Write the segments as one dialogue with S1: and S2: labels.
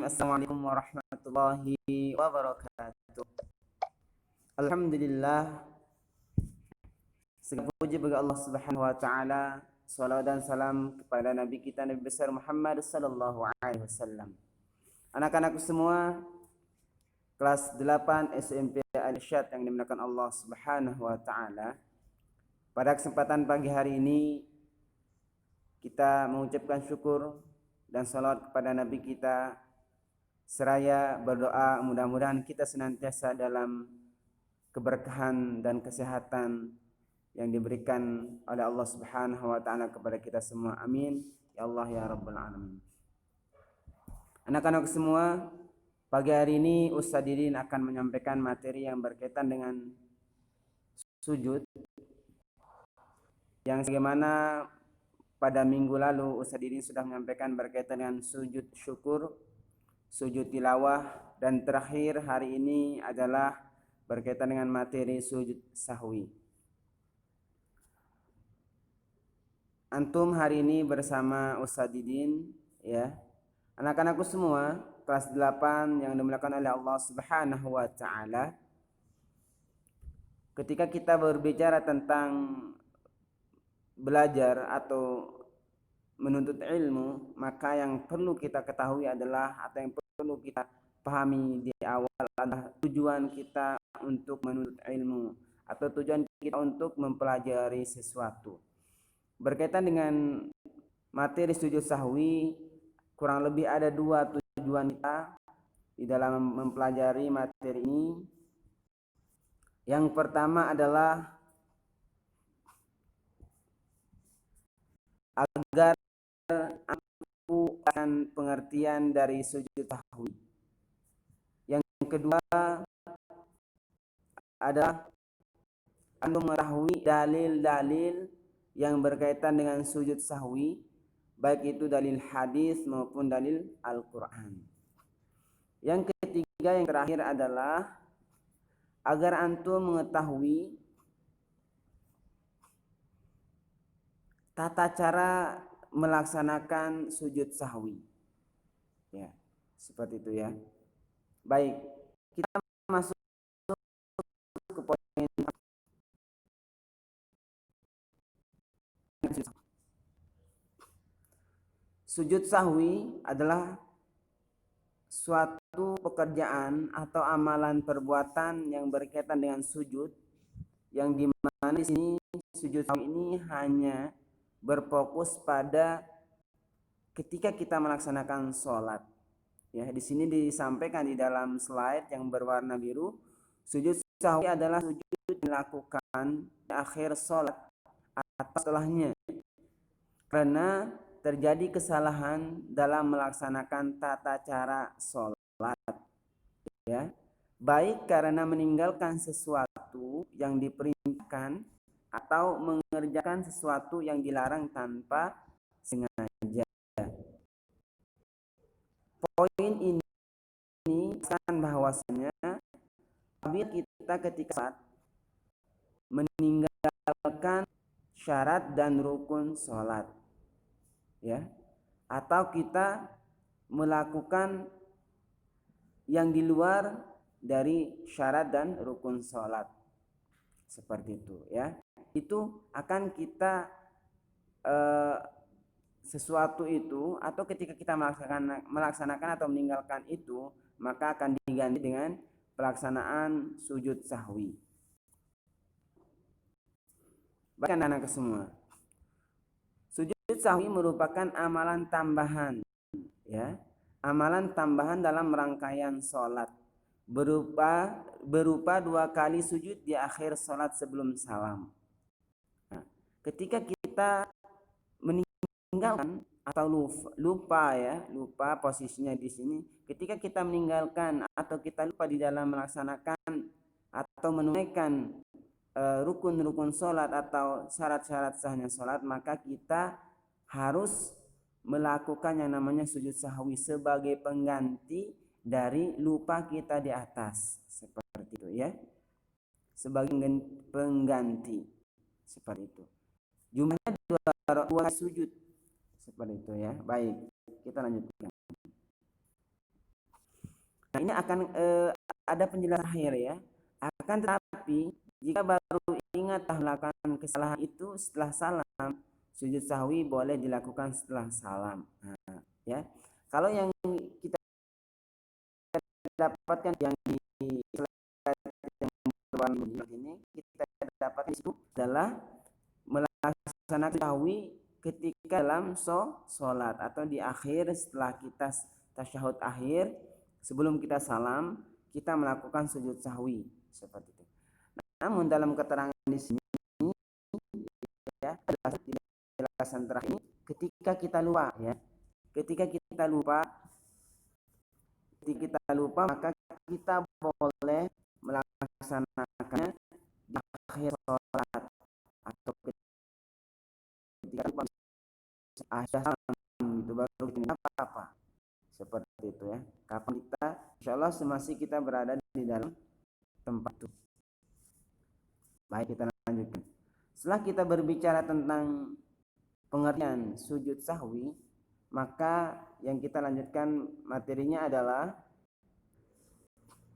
S1: Assalamualaikum warahmatullahi wabarakatuh. Alhamdulillah, segala puji bagi Allah Subhanahu wa taala. Salawat dan salam kepada Nabi kita Nabi besar Muhammad sallallahu alaihi wasallam. Anak-anakku semua, kelas 8 SMP Al-Irsyad yang dimuliakan Allah Subhanahu wa taala. Pada kesempatan pagi hari ini kita mengucapkan syukur dan salawat kepada Nabi kita, seraya berdoa mudah-mudahan kita senantiasa dalam keberkahan dan kesehatan yang diberikan oleh Allah Subhanahu wa taala kepada kita semua. Amin ya Allah ya rabbal alamin. Anak-anak semua, pagi hari ini Ustaz Didin akan menyampaikan materi yang berkaitan dengan sujud, yang sebagaimana pada minggu lalu Ustaz Didin sudah menyampaikan berkaitan dengan sujud syukur, sujud tilawah, dan terakhir hari ini adalah berkaitan dengan materi sujud sahwi. Antum hari ini bersama Ustaz Didin, ya. Anak-anakku semua, kelas 8 yang dimuliakan oleh Allah Subhanahu wa taala. Ketika kita berbicara tentang belajar atau menuntut ilmu, maka yang perlu kita ketahui adalah, atau yang perlu kita pahami di awal adalah tujuan kita untuk menuntut ilmu atau tujuan kita untuk mempelajari sesuatu. Berkaitan dengan materi sujud sahwi, kurang lebih ada dua tujuan kita di dalam mempelajari materi ini. Yang pertama adalah agar aku akan pengertian dari sujud sahwi. Yang kedua adalah anda mengetahui dalil-dalil yang berkaitan dengan sujud sahwi, baik itu dalil hadis maupun dalil Al-Quran. Yang ketiga, yang terakhir adalah agar antum mengetahui tata cara melaksanakan sujud sahwi. Ya, seperti itu ya. Baik, kita masuk ke poin. Sujud sahwi adalah suatu pekerjaan atau amalan perbuatan yang berkaitan dengan sujud, yang dimana di sini sujud sahwi ini hanya berfokus pada ketika kita melaksanakan sholat. Ya, di sini disampaikan di dalam slide yang berwarna biru, sujud sahwi adalah sujud dilakukan di akhir sholat atau setelahnya, karena terjadi kesalahan dalam melaksanakan tata cara sholat, ya, baik karena meninggalkan sesuatu yang diperintahkan atau mengerjakan sesuatu yang dilarang tanpa sengaja. Poin ini menunjukkan bahwasanya apabila kita ketika meninggalkan syarat dan rukun sholat, ya, atau kita melakukan yang di luar dari syarat dan rukun sholat, seperti itu ya, itu akan kita sesuatu itu, atau ketika kita melaksanakan atau meninggalkan itu, maka akan diganti dengan pelaksanaan sujud sahwi. Baik anak-anak semua, sujud sahwi merupakan amalan tambahan, ya, amalan tambahan dalam rangkaian sholat, berupa 2 kali sujud di akhir sholat sebelum salam. Nah, ketika kita meninggalkan atau lupa posisinya di sini, ketika kita meninggalkan atau kita lupa di dalam melaksanakan atau menunaikan rukun-rukun sholat atau syarat-syarat sahnya sholat, maka kita harus melakukan yang namanya sujud sahwi sebagai pengganti dari lupa kita di atas, seperti itu ya, sebagai pengganti, seperti itu. Jumlahnya 2 sujud, seperti itu ya. Baik, kita lanjutkan. Nah, ini akan ada penjelasan akhir ya. Akan tetapi jika baru ingat melakukan kesalahan itu setelah salam, sujud sahwi boleh dilakukan setelah salam. Nah, ya. Kalau yang kita dapatkan yang di ini kita dapatkan itu adalah melaksanakan sahwi ketika dalam sholat atau di akhir setelah kita tasyahud akhir sebelum kita salam kita melakukan sujud sahwi seperti itu. Namun dalam keterangan di sini ya penjelasan terakhir ini ketika kita lupa ya, ketika kita lupa maka kita boleh melaksanakannya di akhir sholat atau ketika lupa salam itu baru kita apa seperti itu ya. Kapan kita insyaallah semasa kita berada di dalam tempat itu. Baik, kita lanjutkan. Setelah kita berbicara tentang pengertian sujud sahwi, maka yang kita lanjutkan materinya adalah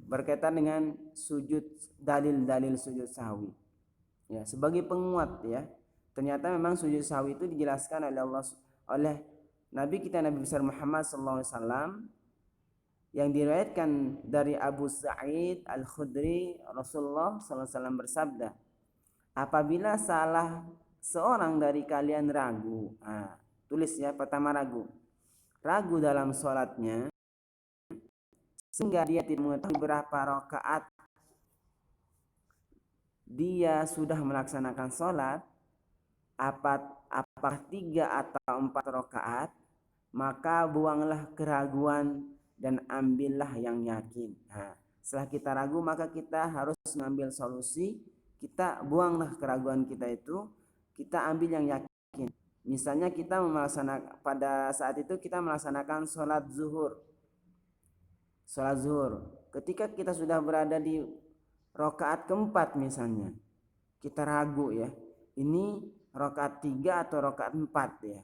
S1: berkaitan dengan sujud, dalil-dalil sujud sahwi. Ya, sebagai penguat ya. Ternyata memang sujud sahwi itu dijelaskan oleh Nabi kita Nabi besar Muhammad SAW yang diriwayatkan dari Abu Sa'id Al-Khudri, Rasulullah SAW bersabda, apabila salah seorang dari kalian ragu, tulis ya, pertama ragu dalam sholatnya sehingga dia tidak mengetahui berapa rakaat dia sudah melaksanakan sholat, apakah 3 atau 4 rakaat, maka buanglah keraguan dan ambillah yang yakin. Setelah kita ragu maka kita harus mengambil solusi, kita buanglah keraguan kita itu, kita ambil yang yakin. Misalnya kita melaksanakan pada saat itu kita melaksanakan sholat zuhur. Ketika kita sudah berada di rakaat keempat misalnya, kita ragu ya, ini rakaat 3 atau rakaat 4 ya.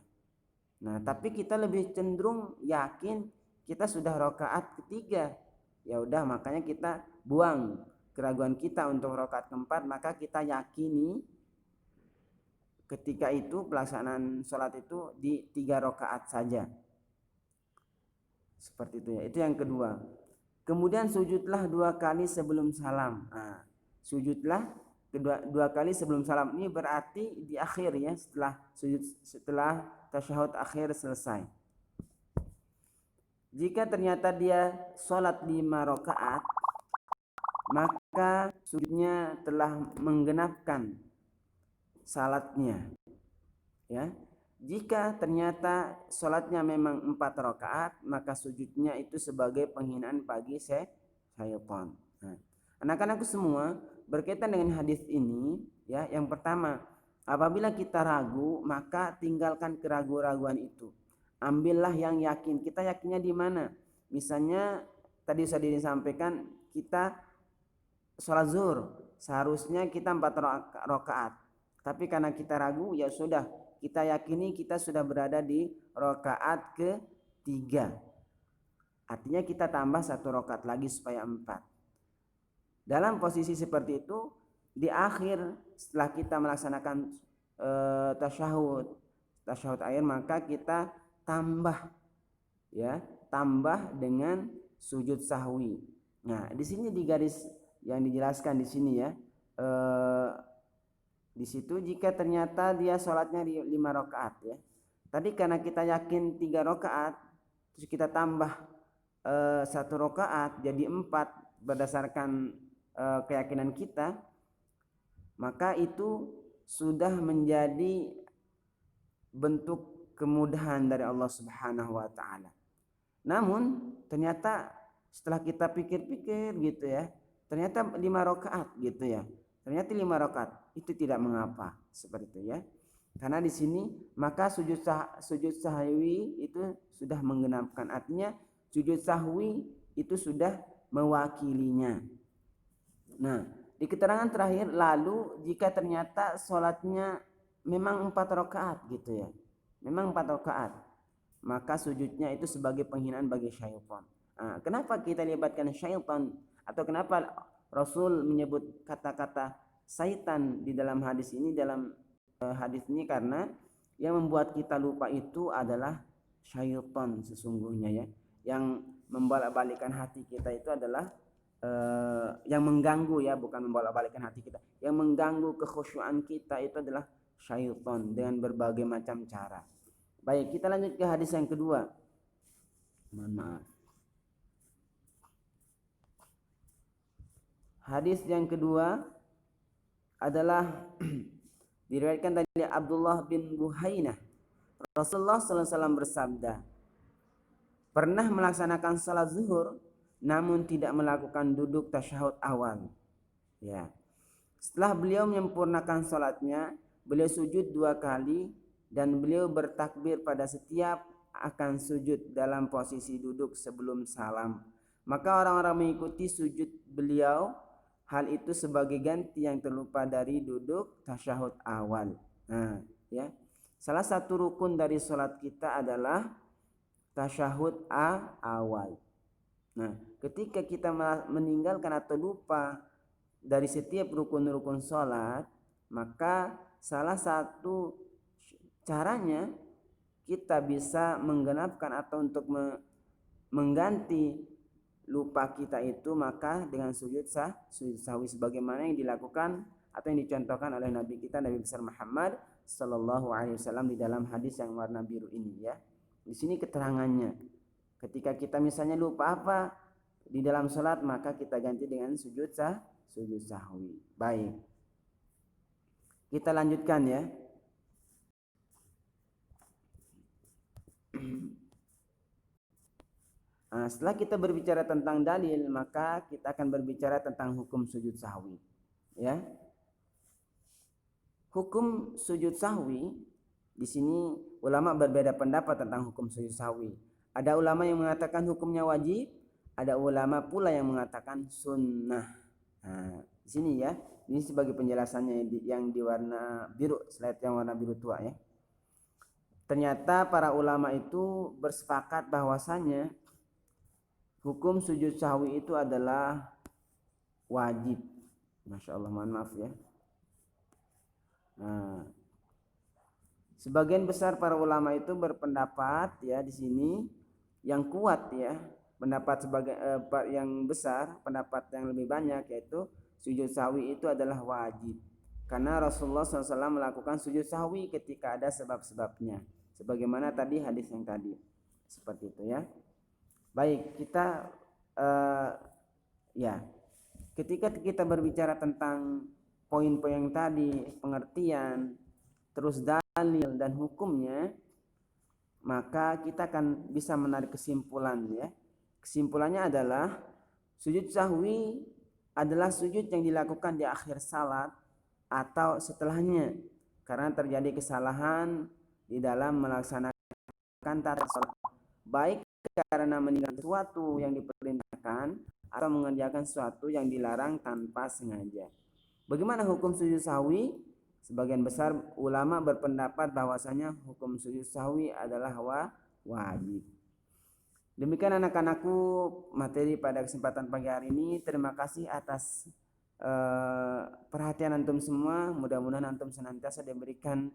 S1: Nah, tapi kita lebih cenderung yakin kita sudah rakaat ketiga. Ya udah, makanya kita buang keraguan kita untuk rakaat keempat, maka kita yakini ketika itu pelaksanaan sholat itu di 3 rakaat saja. Seperti itu ya. Itu yang kedua. Kemudian sujudlah 2 kali sebelum salam. Sujudlah dua kali sebelum salam. Ini berarti di akhir ya, setelah tasyahud akhir selesai. Jika ternyata dia sholat 5 rakaat, maka sujudnya telah menggenapkan salatnya. Ya. Jika ternyata sholatnya memang 4 rakaat, maka sujudnya itu sebagai penghinaan bagi syaitan. Anak-anakku semua, berkaitan dengan hadis ini, ya, yang pertama, apabila kita ragu, maka tinggalkan keraguan-raguan itu. Ambillah yang yakin. Kita yakinnya di mana? Misalnya tadi sudah disampaikan, kita sholat zuhur, seharusnya kita 4 rakaat. Tapi karena kita ragu, ya sudah, kita yakini kita sudah berada di rakaat ke-3. Artinya kita tambah 1 rakaat lagi supaya 4. Dalam posisi seperti itu, di akhir setelah kita melaksanakan tasyahud akhir, maka kita tambah dengan sujud sahwi. Nah, di sini di garis yang dijelaskan di sini ya, di situ jika ternyata dia sholatnya di 5 rakaat ya. Tadi karena kita yakin 3 rakaat, terus kita tambah 1 rakaat jadi 4 berdasarkan keyakinan kita, maka itu sudah menjadi bentuk kemudahan dari Allah Subhanahu wa taala. Namun ternyata setelah kita pikir-pikir gitu ya, ternyata 5 rakaat gitu ya. Ternyata 5 rakaat, itu tidak mengapa seperti itu ya. Karena di sini maka sujud sahwi itu sudah menggenapkan, artinya sujud sahwi itu sudah mewakilinya. Nah, di keterangan terakhir, lalu jika ternyata sholatnya memang 4 rakaat gitu ya, memang 4 rakaat, maka sujudnya itu sebagai penghinaan bagi syaitan. Kenapa kita libatkan syaitan, atau kenapa Rasul menyebut kata-kata syaitan di dalam hadis ini, karena yang membuat kita lupa itu adalah syaitan sesungguhnya ya. Yang membolak-balikkan hati kita itu adalah yang mengganggu ya, bukan membolak-balikkan hati kita. Yang mengganggu kekhusyuan kita itu adalah syaitan dengan berbagai macam cara. Baik, kita lanjut ke hadis yang kedua. Mohon maaf. Hadis yang kedua adalah diriwayatkan dari Abdullah bin Buhainah. Rasulullah SAW bersabda, pernah melaksanakan salat zuhur namun tidak melakukan duduk tasyahud awal. Ya. Setelah beliau menyempurnakan salatnya, beliau sujud 2 kali dan beliau bertakbir pada setiap akan sujud dalam posisi duduk sebelum salam. Maka orang-orang mengikuti sujud beliau. Hal itu sebagai ganti yang terlupa dari duduk tasyahud awal. Ya. Salah satu rukun dari salat kita adalah tasyahud awal. Ketika kita meninggalkan atau lupa dari setiap rukun-rukun salat, maka salah satu caranya kita bisa menggenapkan atau untuk mengganti lupa kita itu, maka dengan sujud sahwi sebagaimana yang dilakukan atau yang dicontohkan oleh Nabi kita, Nabi besar Muhammad sallallahu alaihi wasallam di dalam hadis yang warna biru ini ya. Di sini keterangannya. Ketika kita misalnya lupa apa di dalam salat, maka kita ganti dengan sujud sahwi. Baik. Kita lanjutkan ya. Setelah kita berbicara tentang dalil, maka kita akan berbicara tentang hukum sujud sahwi. Ya. Hukum sujud sahwi di sini ulama berbeda pendapat tentang hukum sujud sahwi. Ada ulama yang mengatakan hukumnya wajib, ada ulama pula yang mengatakan sunnah. Di sini ya, ini sebagai penjelasannya yang di warna biru, slide yang warna biru tua ya. Ternyata para ulama itu bersepakat bahwasanya hukum sujud sahwi itu adalah wajib. Masya Allah, mohon maaf ya. Sebagian besar para ulama itu berpendapat ya di sini yang kuat ya, pendapat yang besar, pendapat yang lebih banyak yaitu sujud sahwi itu adalah wajib. Karena Rasulullah SAW melakukan sujud sahwi ketika ada sebab-sebabnya. Sebagaimana tadi hadis yang tadi. Seperti itu ya. Baik, kita ketika kita berbicara tentang poin-poin yang tadi, pengertian, terus dalil dan hukumnya, maka kita akan bisa menarik kesimpulan ya. Kesimpulannya adalah sujud sahwi adalah sujud yang dilakukan di akhir salat atau setelahnya karena terjadi kesalahan di dalam melaksanakan tata salat, baik karena meninggalkan sesuatu yang diperintahkan atau mengerjakan sesuatu yang dilarang tanpa sengaja. Bagaimana hukum sujud sahwi? Sebagian besar ulama berpendapat bahwasanya hukum sujud sahwi adalah wajib. Demikian anak-anakku materi pada kesempatan pagi hari ini. Terima kasih atas perhatian antum semua. Mudah-mudahan antum senantiasa diberikan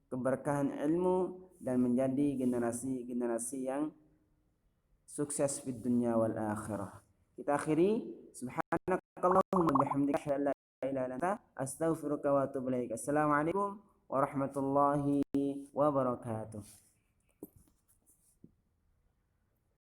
S1: keberkahan ilmu dan menjadi generasi yang sukses di dunia wal akhirah. Kita akhiri, subhanakallahumma bihamdika asyhadu an la ilaha illa anta astaghfiruka wa atubu ilaik. Assalamualaikum warahmatullahi wabarakatuh.